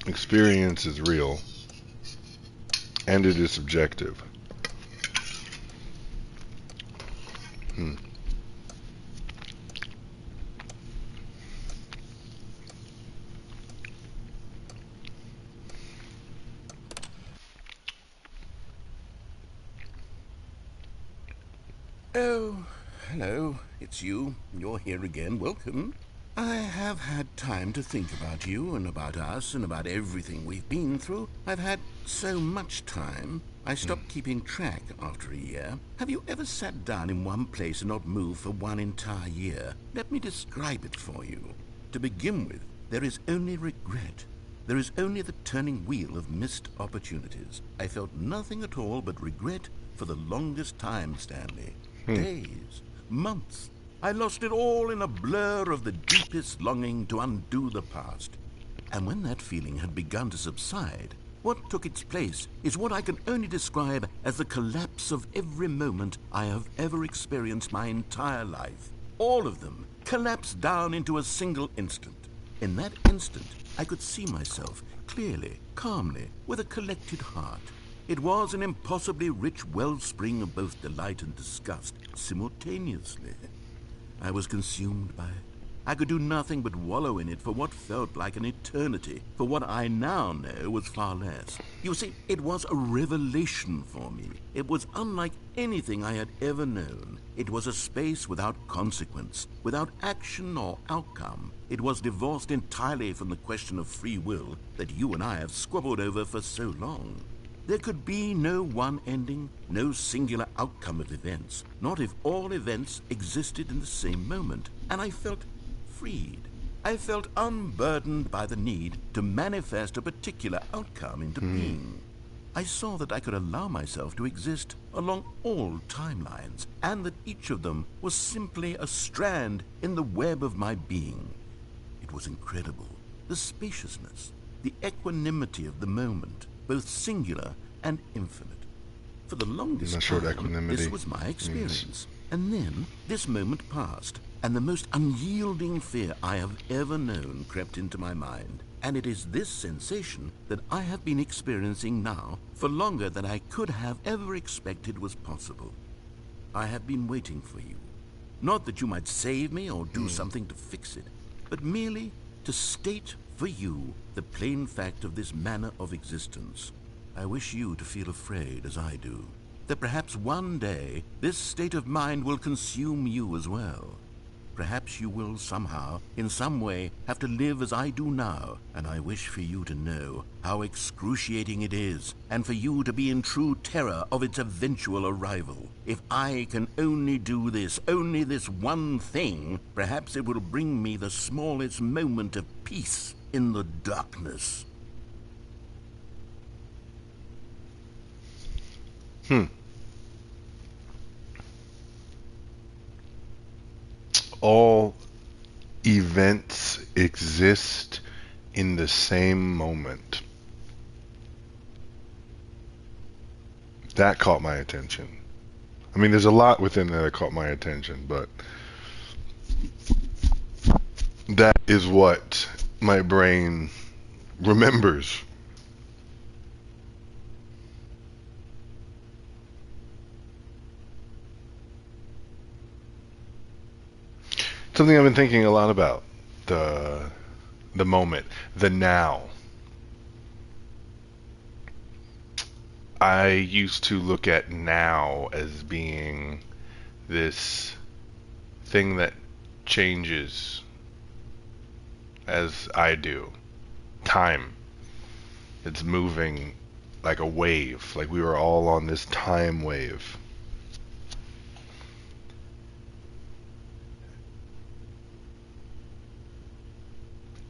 Experience is real, and it is subjective. Oh, hello. It's you. You're here again. Welcome. I have had time to think about you and about us and about everything we've been through. I've had so much time. I stopped keeping track after a year. Have you ever sat down in one place and not moved for one entire year? Let me describe it for you. To begin with, there is only regret. There is only the turning wheel of missed opportunities. I felt nothing at all but regret for the longest time, Stanley. Days, months. I lost it all in a blur of the deepest longing to undo the past. And when that feeling had begun to subside, what took its place is what I can only describe as the collapse of every moment I have ever experienced my entire life. All of them collapsed down into a single instant. In that instant, I could see myself clearly, calmly, with a collected heart. It was an impossibly rich wellspring of both delight and disgust simultaneously. I was consumed by it. I could do nothing but wallow in it for what felt like an eternity, for what I now know was far less. You see, it was a revelation for me. It was unlike anything I had ever known. It was a space without consequence, without action or outcome. It was divorced entirely from the question of free will that you and I have squabbled over for so long. There could be no one ending, no singular outcome of events, not if all events existed in the same moment. And I felt freed. I felt unburdened by the need to manifest a particular outcome into being. I saw that I could allow myself to exist along all timelines, and that each of them was simply a strand in the web of my being. It was incredible. The spaciousness, the equanimity of the moment, both singular and infinite. For the longest not sure what time, equanimity this was my means. experience. And then, this moment passed, and the most unyielding fear I have ever known crept into my mind. And it is this sensation that I have been experiencing now for longer than I could have ever expected was possible. I have been waiting for you. Not that you might save me or do something to fix it, but merely to state for you the plain fact of this manner of existence. I wish you to feel afraid as I do, that perhaps one day this state of mind will consume you as well. Perhaps you will somehow, in some way, have to live as I do now, and I wish for you to know how excruciating it is, and for you to be in true terror of its eventual arrival. If I can only do this, only this one thing, perhaps it will bring me the smallest moment of peace in the darkness. All events exist in the same moment. That caught my attention. I mean, there's a lot within there that caught my attention, but that is what my brain remembers. Something I've been thinking a lot about, the moment, the now. I used to look at now as being this thing that changes as I do. Time. It's moving like a wave, like we were all on this time wave.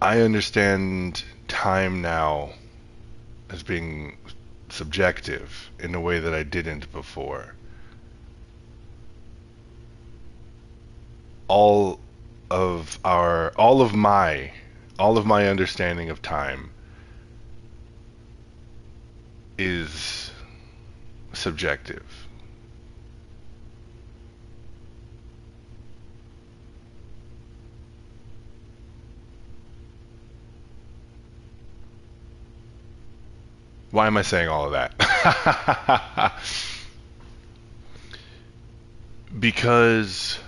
I understand time now as being subjective in a way that I didn't before. All of my understanding of time is subjective. Why am I saying all of that? Because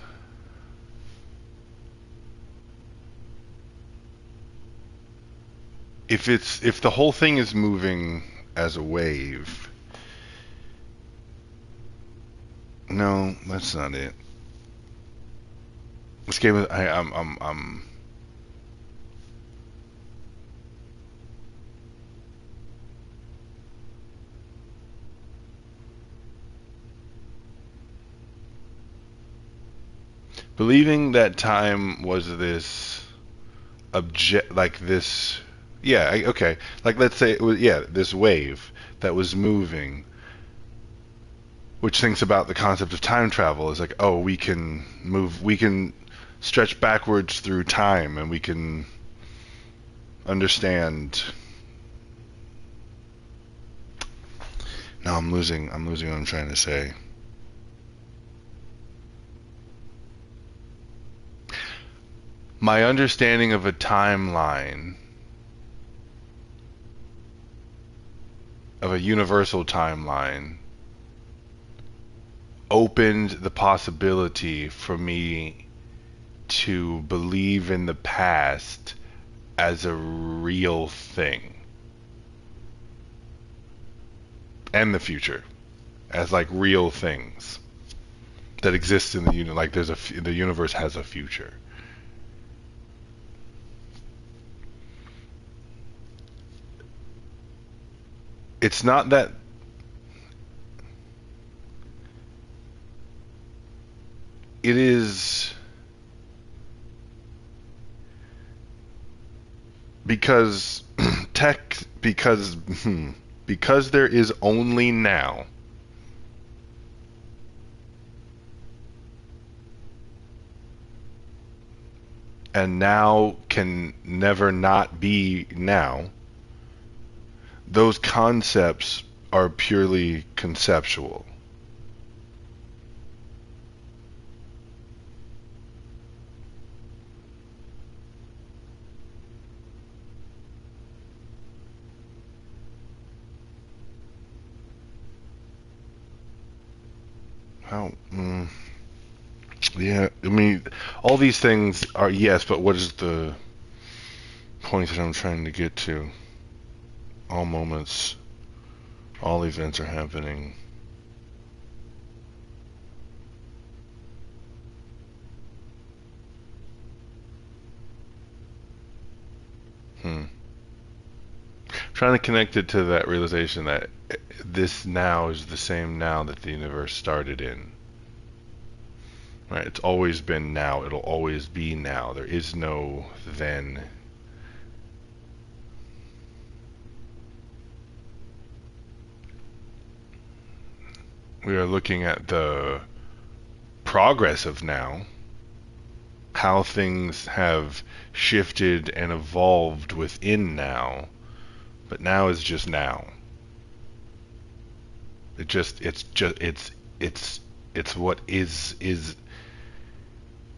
if the whole thing is moving as a wave, no, that's not it. This game is, I'm believing that time was this object, like this, okay, like let's say it was, this wave that was moving, which thinks about the concept of time travel is like, oh, we can stretch backwards through time and we can understand. No, I'm losing what I'm trying to say. My understanding of a timeline, of a universal timeline, opened the possibility for me to believe in the past as a real thing, and the future as like real things that exist in the universe. Like the universe has a future. It's not that it is because because there is only now. And now can never not be now. Those concepts are purely conceptual. How? Yeah, I mean, all these things are yes, but what is the point that I'm trying to get to? All moments, all events are happening. Trying to connect it to that realization that this now is the same now that the universe started in. Right? It's always been now. It'll always be now. There is no then. We are looking at the progress of now, how things have shifted and evolved within now, but now is just now. It's what is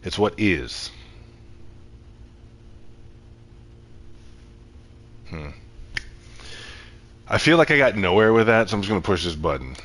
it's what is. I feel like I got nowhere with that, so I'm just gonna push this button.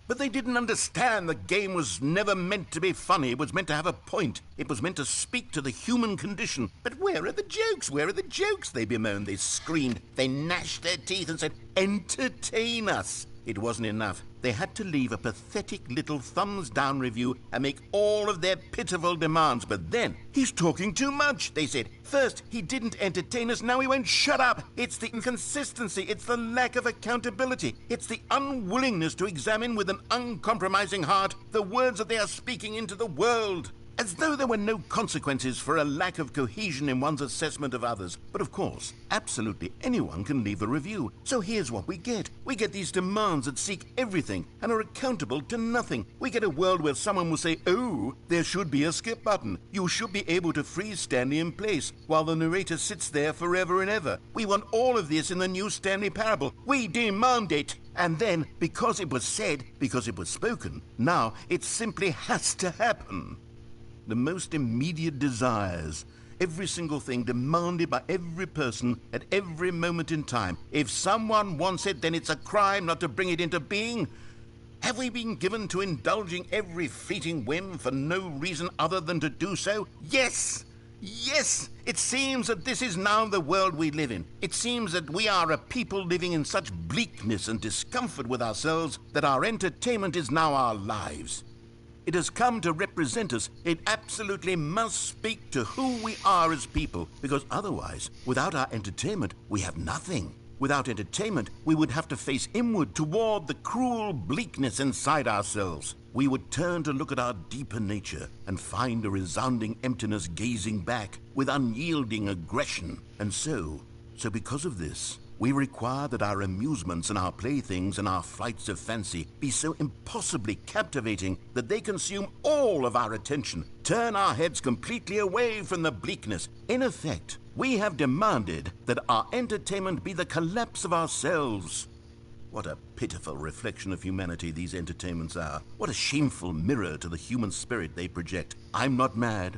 But they didn't understand the game was never meant to be funny. It was meant to have a point. It was meant to speak to the human condition. But where are the jokes? Where are the jokes? They bemoaned, they screamed, they gnashed their teeth and said, entertain us. It wasn't enough. They had to leave a pathetic little thumbs-down review and make all of their pitiful demands. But then, he's talking too much, they said. First, he didn't entertain us, now he won't shut up. It's the inconsistency, it's the lack of accountability. It's the unwillingness to examine with an uncompromising heart the words that they are speaking into the world. As though there were no consequences for a lack of cohesion in one's assessment of others. But of course, absolutely anyone can leave a review. So here's what we get. We get these demands that seek everything and are accountable to nothing. We get a world where someone will say, oh, there should be a skip button. You should be able to freeze Stanley in place while the narrator sits there forever and ever. We want all of this in the new Stanley parable. We demand it. And then, because it was said, because it was spoken, now it simply has to happen. The most immediate desires, every single thing demanded by every person at every moment in time. If someone wants it, then it's a crime not to bring it into being. Have we been given to indulging every fleeting whim for no reason other than to do so? Yes! Yes! It seems that this is now the world we live in. It seems that we are a people living in such bleakness and discomfort with ourselves that our entertainment is now our lives. It has come to represent us. It absolutely must speak to who we are as people, because otherwise, without our entertainment, we have nothing. Without entertainment, we would have to face inward toward the cruel bleakness inside ourselves. We would turn to look at our deeper nature and find a resounding emptiness gazing back with unyielding aggression. And so because of this, we require that our amusements and our playthings and our flights of fancy be so impossibly captivating that they consume all of our attention, turn our heads completely away from the bleakness. In effect, we have demanded that our entertainment be the collapse of ourselves. What a pitiful reflection of humanity these entertainments are. What a shameful mirror to the human spirit they project. I'm not mad.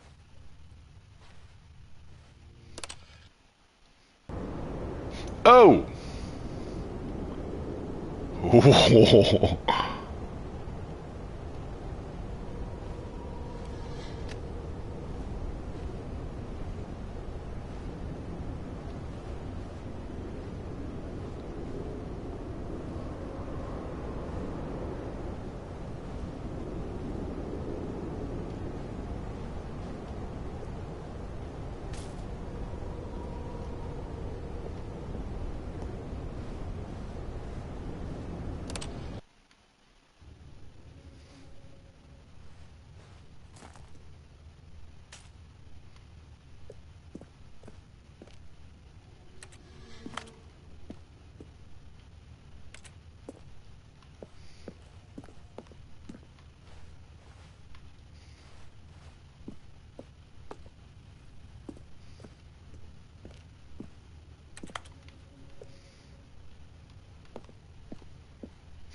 Oh!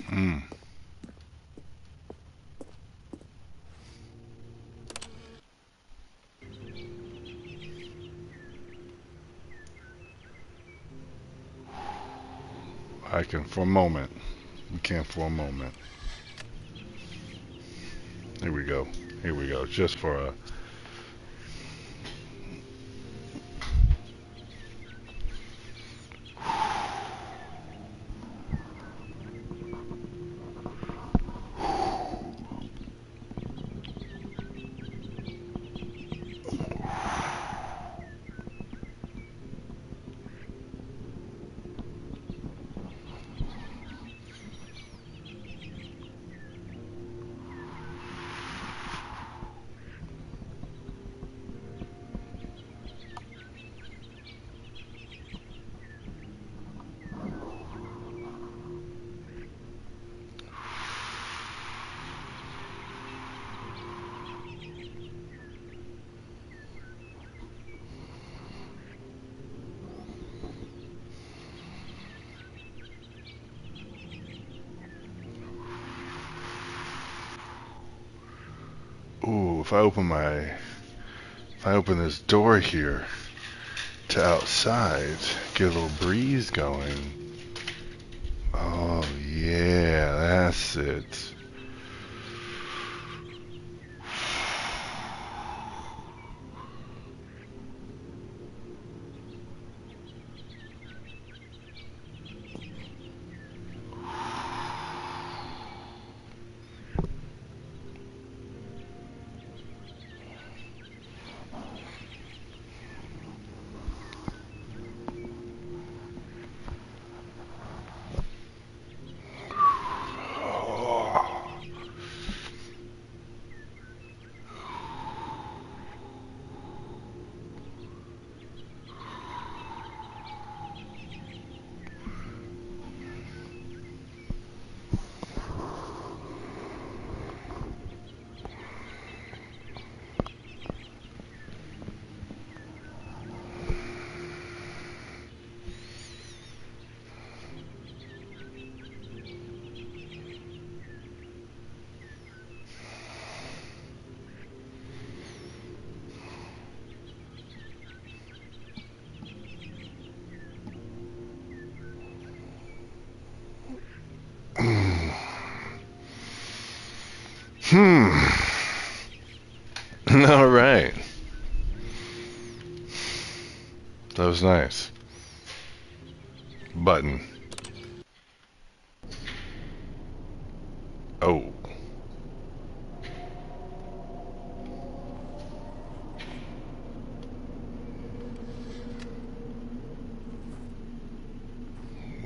Hmm. I can for a moment. We can for a moment. Here we go. Here we go. Just for a. Ooh, if I open this door here to outside, get a little breeze going. Oh yeah, that's it. Hmm. All right. That was nice. Button. Oh.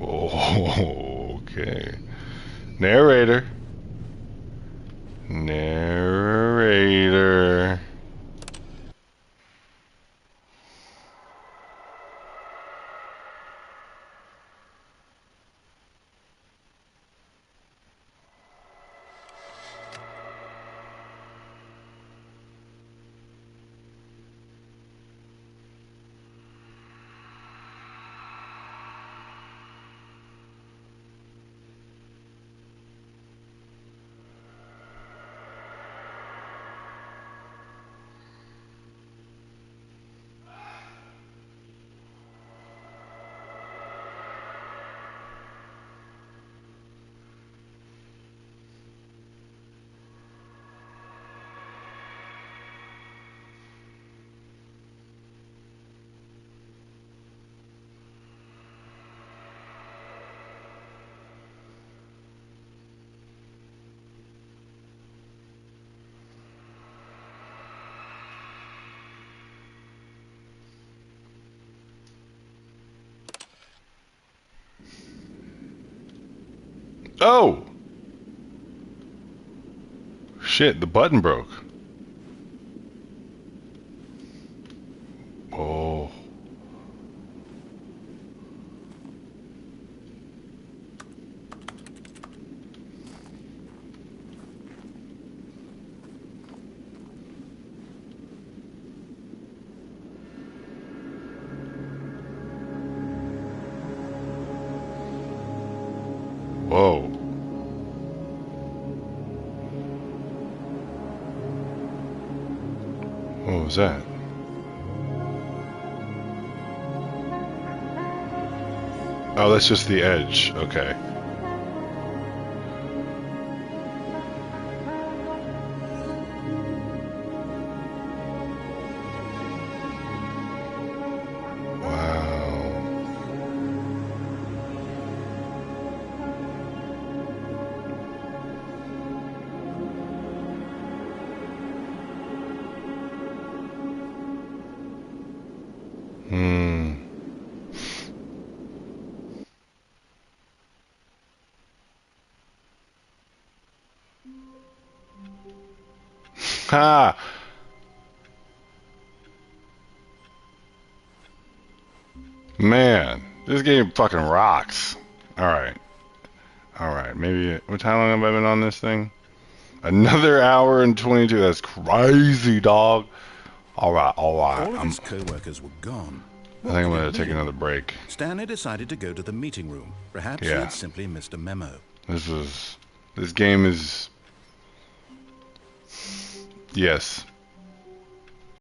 Oh, okay. Narrator. Narrator. Oh! Shit, the button broke. Oh. Whoa. What was that? Oh, that's just the edge. Okay. Wow. Hmm. Ha! Man, this game fucking rocks. Alright. Alright, maybe... How long have I been on this thing? Another hour and 22. That's crazy, dog. Alright, alright. All of his co-workers were gone. I What think I'm could gonna it take mean? another break. Stanley decided to go to the meeting room. Perhaps he Yeah. had simply missed a memo. This game is... Yes.